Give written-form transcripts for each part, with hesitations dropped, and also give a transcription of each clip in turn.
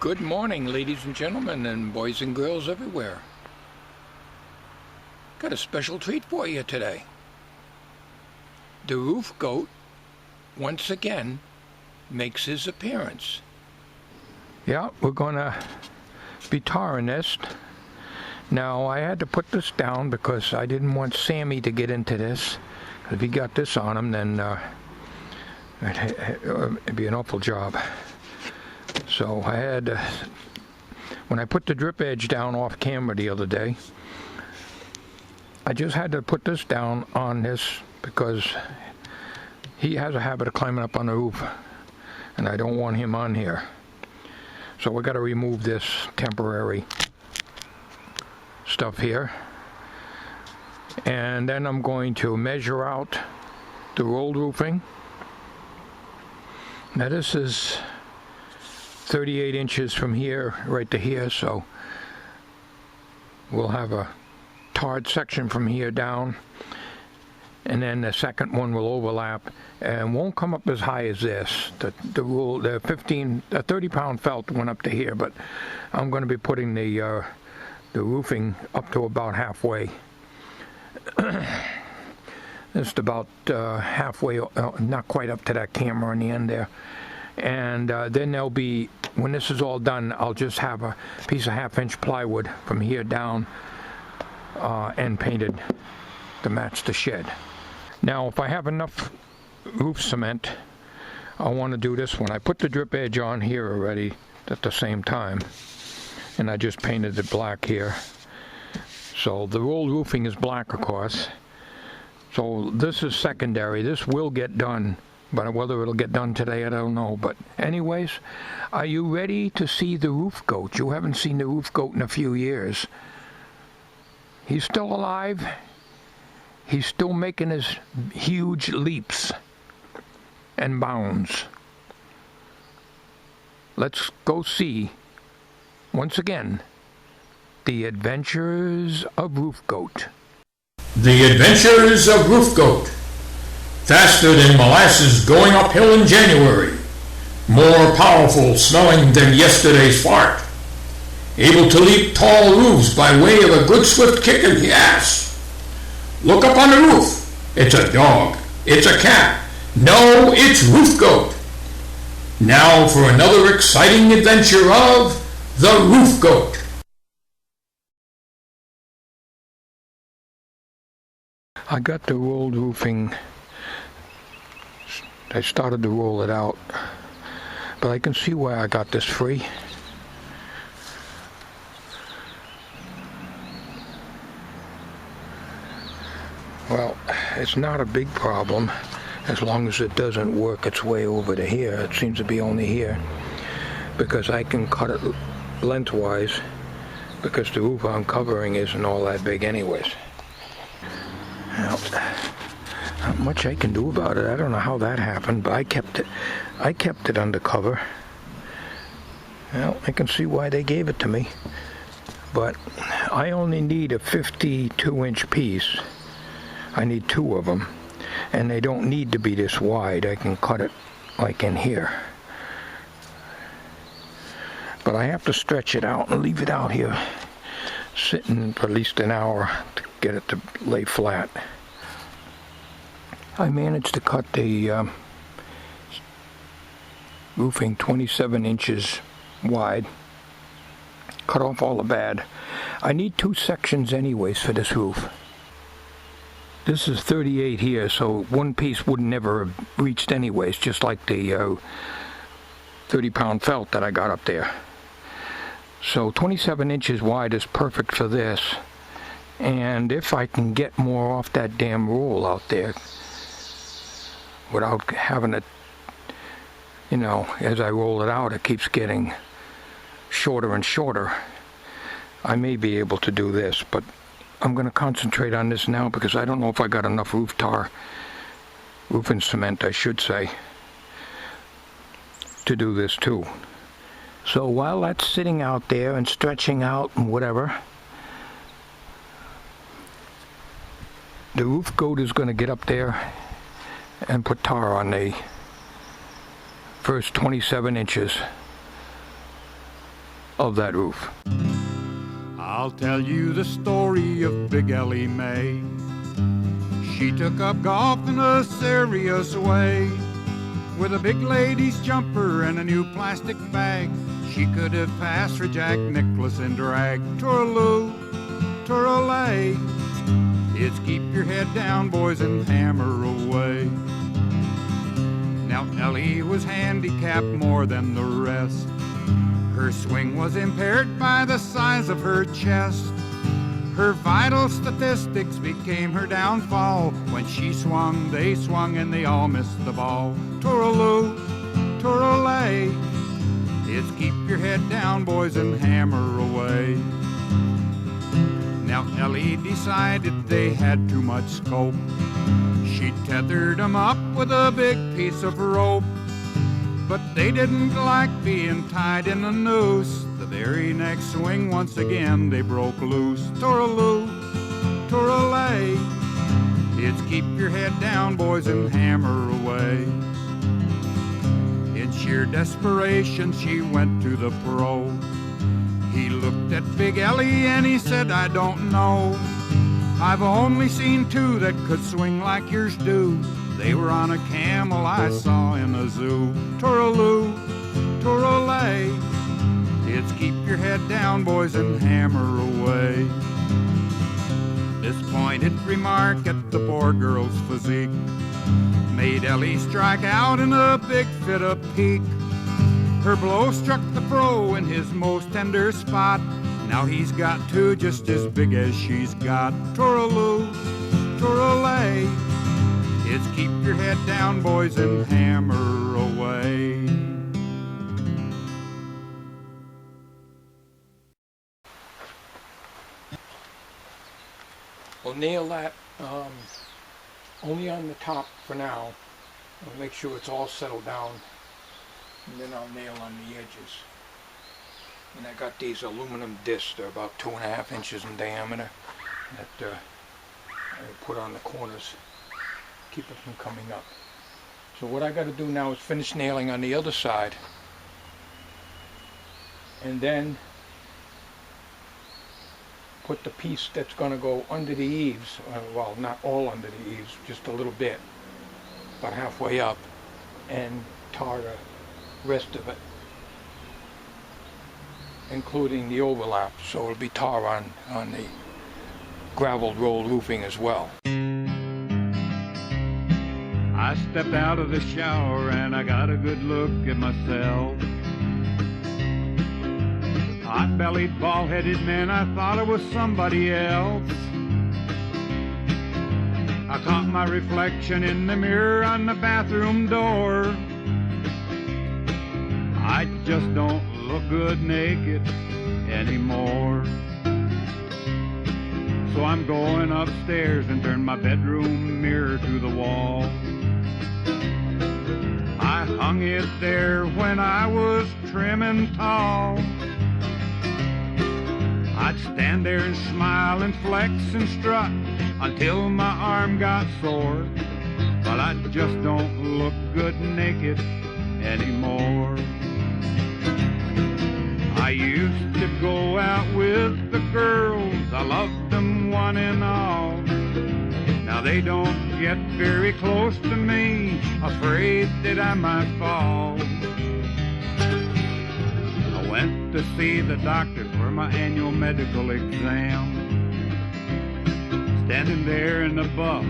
Good morning, ladies and gentlemen, and boys and girls everywhere. Got a special treat for you today. The roof goat, once again, makes his appearance. Yeah, we're gonna be tarring this. Now, I had to put this down because I didn't want Sammy to get into this. If he got this on him, then it'd be an awful job. So I had, when I put the drip edge down off camera the other day, I just had to put this down on this because he has a habit of climbing up on the roof, and I don't want him on here. So we got to remove this temporary stuff here. And then I'm going to measure out the rolled roofing. Now this is 38 inches from here right to here, so we'll have a tarred section from here down, and then the second one will overlap and won't come up as high as this. The 30-pound felt went up to here, but I'm going to be putting the roofing up to about halfway. Just about halfway, not quite up to that camera on the end there. And then there'll be, when this is all done, I'll just have a piece of 1/2-inch plywood from here down and painted to match the shed. Now, if I have enough roof cement, I want to do this one. I put the drip edge on here already at the same time, and I just painted it black here. So the rolled roofing is black, of course. So this is secondary. This will get done, but whether it'll get done today, I don't know. But anyways, are you ready to see the roof goat? You haven't seen the roof goat in a few years. He's still alive. He's still making his huge leaps and bounds. Let's go see, once again, the adventures of Roof Goat. The Adventures of Roof Goat. Faster than molasses going uphill in January. More powerful smelling than yesterday's fart. Able to leap tall roofs by way of a good swift kick in the ass. Look up on the roof. It's a dog. It's a cat. No, it's Roof Goat. Now for another exciting adventure of the Roof Goat. I got the rolled roofing. I started to roll it out, but I can see why I got this free. Well, it's not a big problem as long as it doesn't work its way over to here. It seems to be only here because I can cut it lengthwise because the roof I'm covering isn't all that big anyways. Well, not much I can do about it. I don't know how that happened, but I kept it under cover. Well, I can see why they gave it to me. But I only need a 52-inch piece. I need 2 of them. And they don't need to be this wide. I can cut it like in here. But I have to stretch it out and leave it out here sitting for at least an hour to get it to lay flat. I managed to cut the roofing 27 inches wide. Cut off all the bad. I need 2 sections anyways for this roof. This is 38 here, so one piece would never have reached anyways, just like the 30-pound felt that I got up there. So 27 inches wide is perfect for this. And if I can get more off that damn roll out there without having it, you know, as I roll it out, it keeps getting shorter and shorter. I may be able to do this, but I'm going to concentrate on this now because I don't know if I got enough roofing cement, I should say, to do this too. So while that's sitting out there and stretching out and whatever, the roof goat is going to get up there and put tar on the first 27 inches. of that roof. I'll tell you the story of Big Ellie Mae. She took up golf in a serious way. With a big lady's jumper and a new plastic bag, she could have passed for Jack Nicklaus in drag. Tooraloo, tooralay. It's keep your head down, boys, and hammer away. Now Ellie was handicapped more than the rest. Her swing was impaired by the size of her chest. Her vital statistics became her downfall. When she swung, they swung, and they all missed the ball. Tooraloo, tooralay. It's keep your head down, boys, and hammer away. Now Ellie decided they had too much scope. She tethered 'em up with a big piece of rope. But they didn't like being tied in a noose. The very next swing, once again, they broke loose. Tooraloo, tooralay. It's keep your head down, boys, and hammer away. In sheer desperation, she went to the pro. He looked at Big Ellie and he said, I don't know. I've only seen two that could swing like yours do. They were on a camel I saw in a zoo. Tooraloo, tooralay. It's keep your head down, boys, and hammer away. This pointed remark at the poor girl's physique made Ellie strike out in a big fit of pique. Her blow struck the pro in his most tender spot. Now he's got two just as big as she's got. Tooraloo, tooralay. It's keep your head down, boys, and hammer away. We'll nail that only on the top for now. I'll make sure it's all settled down, and then I'll nail on the edges. And I got these aluminum discs. They're about 2.5 inches in diameter that I put on the corners, keep it from coming up. So what I got to do now is finish nailing on the other side, and then put the piece that's going to go under the eaves, well, not all under the eaves, just a little bit, about halfway up, and tar the rest of it, including the overlap, so it'll be tar on the gravel roll roofing as well. I stepped out of the shower and I got a good look at myself. Hot-bellied, bald-headed man, I thought I was somebody else. I caught my reflection in the mirror on the bathroom door. I just don't look good naked anymore. So I'm going upstairs and turn my bedroom mirror to the wall. I hung it there when I was trim and tall. I'd stand there and smile and flex and strut until my arm got sore. But I just don't look good naked anymore. I used to go out with the girls, I loved them one and all. Now they don't get very close to me, afraid that I might fall. I went to see the doctor for my annual medical exam. Standing there in the buff,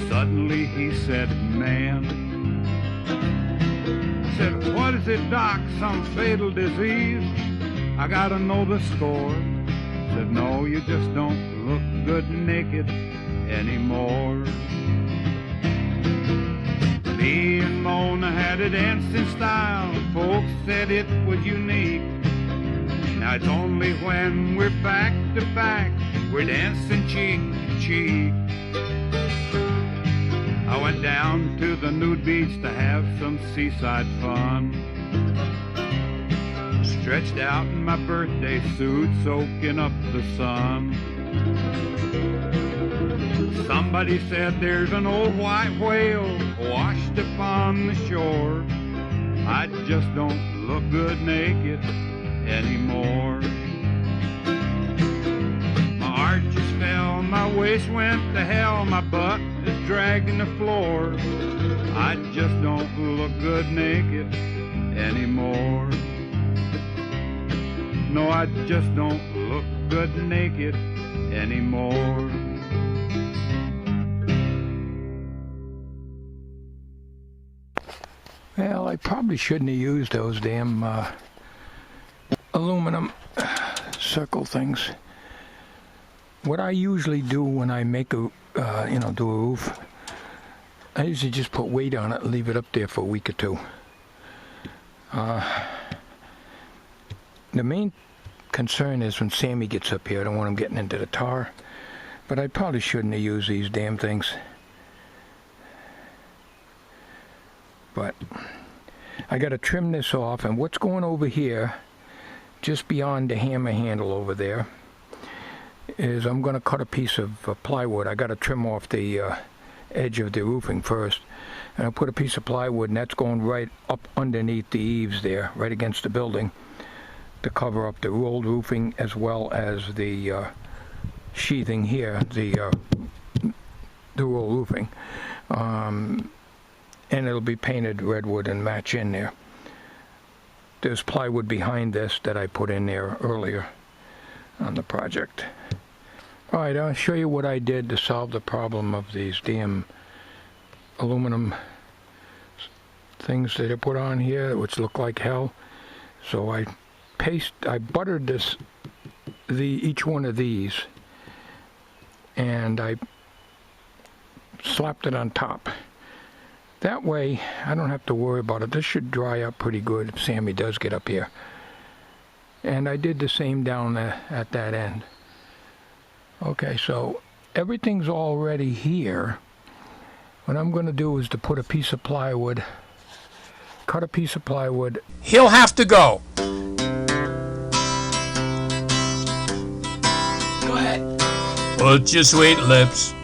suddenly he said, man. I said, what is it, doc, some fatal disease? I gotta know the score. Said, no, you just don't look good naked anymore. Me and Mona had a dancing style, folks said it was unique. Now it's only when we're back to back, we're dancing cheek to cheek. I went down to the nude beach to have some seaside fun. Stretched out in my birthday suit, soaking up the sun. Somebody said there's an old white whale washed upon the shore. I just don't look good naked anymore. My arches fell, my waist went to hell, my butt is dragging the floor. I just don't look good naked anymore. No, I just don't look good naked anymore. Well, I probably shouldn't have used those damn aluminum circle things. What I usually do when I make a, do a roof, I usually just put weight on it and leave it up there for a week or two. The main concern is when Sammy gets up here, I don't want him getting into the tar. But I probably shouldn't have used these damn things. But I got to trim this off, and what's going over here, just beyond the hammer handle over there, is I'm going to cut a piece of plywood. I got to trim off the edge of the roofing first, and I'll put a piece of plywood, and that's going right up underneath the eaves there, right against the building, to cover up the rolled roofing as well as the sheathing here, the rolled roofing, and it'll be painted redwood and match in there. There's plywood behind this that I put in there earlier on the project. Alright, I'll show you what I did to solve the problem of these damn aluminum things that I put on here, which look like hell. So I buttered each one of these, and I slapped it on top. That way I don't have to worry about it. This should dry up pretty good if Sammy does get up here. And I did the same down at that end. Okay, so everything's already here. What I'm going to do is to put a piece of plywood, cut a piece of plywood. He'll have to go. Go ahead. Put your sweet lips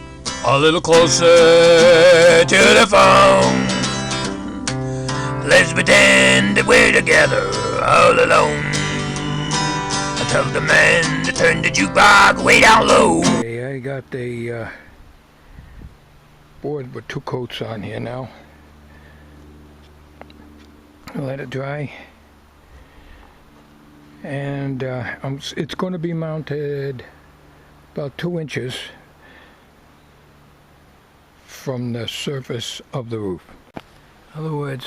a little closer to the phone. Let's pretend that we're together all alone. I tell the man to turn the jukebox way down low. Okay, I got the board with 2 coats on here now. Let it dry. And it's going to be mounted about 2 inches from the surface of the roof. In other words,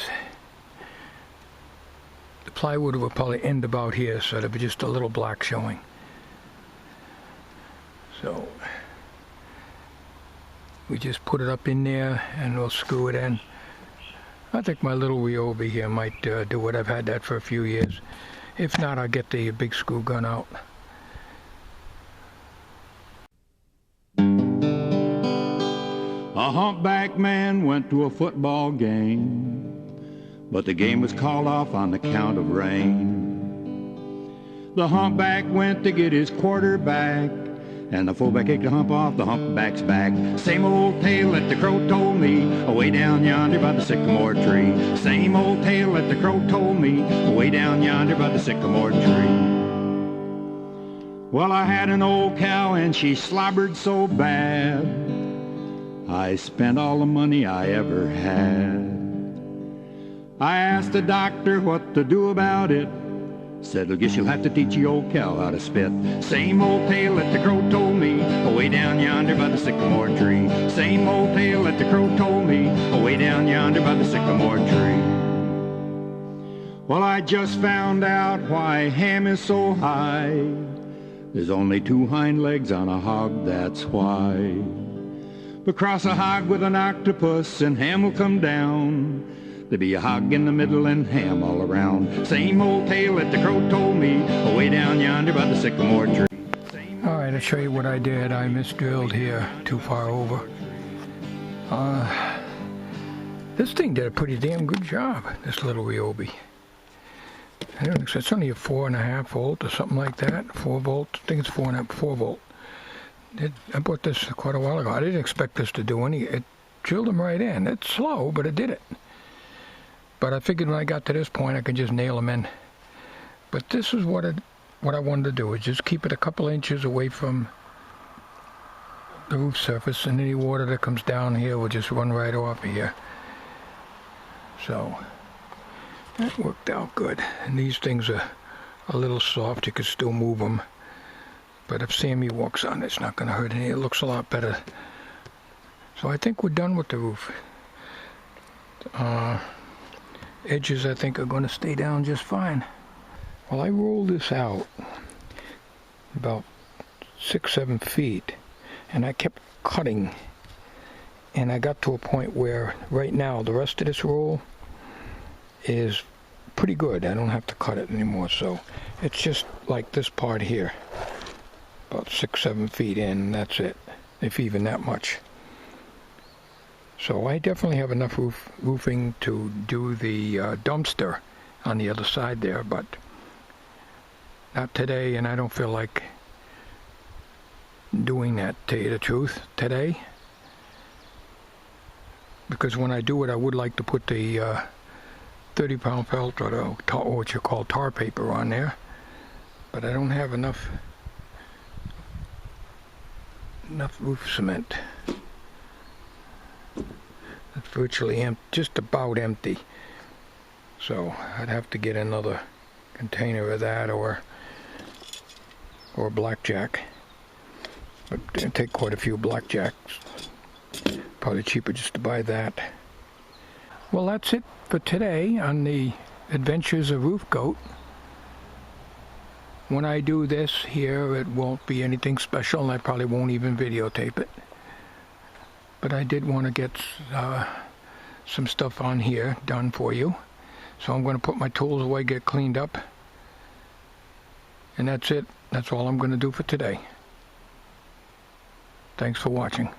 the plywood will probably end about here, so there'll be just a little black showing. So we just put it up in there and we'll screw it in. I think my little Ryobi here might do it. I've had that for a few years. If not, I'll get the big screw gun out. A humpback man went to a football game, but the game was called off on account of rain. The humpback went to get his quarterback, and the fullback kicked the hump off the humpback's back. Same old tale that the crow told me, away down yonder by the sycamore tree. Same old tale that the crow told me, away down yonder by the sycamore tree. Well, I had an old cow and she slobbered so bad, I spent all the money I ever had. I asked the doctor what to do about it. Said, I guess you'll have to teach the old cow how to spit. Same old tale that the crow told me, away down yonder by the sycamore tree. Same old tale that the crow told me, away down yonder by the sycamore tree. Well, I just found out why ham is so high. There's only 2 hind legs on a hog, that's why. But cross a hog with an octopus and ham will come down. There'll be a hog in the middle and ham all around. Same old tale that the crow told me, away down yonder by the sycamore tree. Alright, I'll show you what I did. I misdrilled here too far over. This thing did a pretty damn good job, this little Ryobi. It's only a 4.5 volt or something like that. 4 volt, I think it's 4 volt. I bought this quite a while ago. I didn't expect this to do any. It drilled them right in. It's slow, but it did it. But I figured when I got to this point, I could just nail them in. But this is what I wanted to do, is just keep it a couple inches away from the roof surface, and any water that comes down here will just run right off of here. So that worked out good. And these things are a little soft, you could still move them, but if Sammy walks on it, it's not going to hurt any. It looks a lot better. So I think we're done with the roof. Edges I think are going to stay down just fine. Well, I rolled this out about 6-7 feet, and I kept cutting, and I got to a point where right now the rest of this roll is pretty good. I don't have to cut it anymore, so it's just like this part here, about 6-7 feet in, and that's it, if even that much. So I definitely have enough roofing to do the dumpster on the other side there, but not today, and I don't feel like doing that, to tell you the truth, today. Because when I do it, I would like to put the 30-pound felt or what you call tar paper on there, but I don't have enough roof cement. It's virtually empty, just about empty. So I'd have to get another container of that or blackjack. But it'd take quite a few blackjacks. Probably cheaper just to buy that. Well, that's it for today on the Adventures of Roof Goat. When I do this here, it won't be anything special, and I probably won't even videotape it. But I did want to get some stuff on here done for you. So I'm going to put my tools away, get cleaned up. And that's it. That's all I'm going to do for today. Thanks for watching.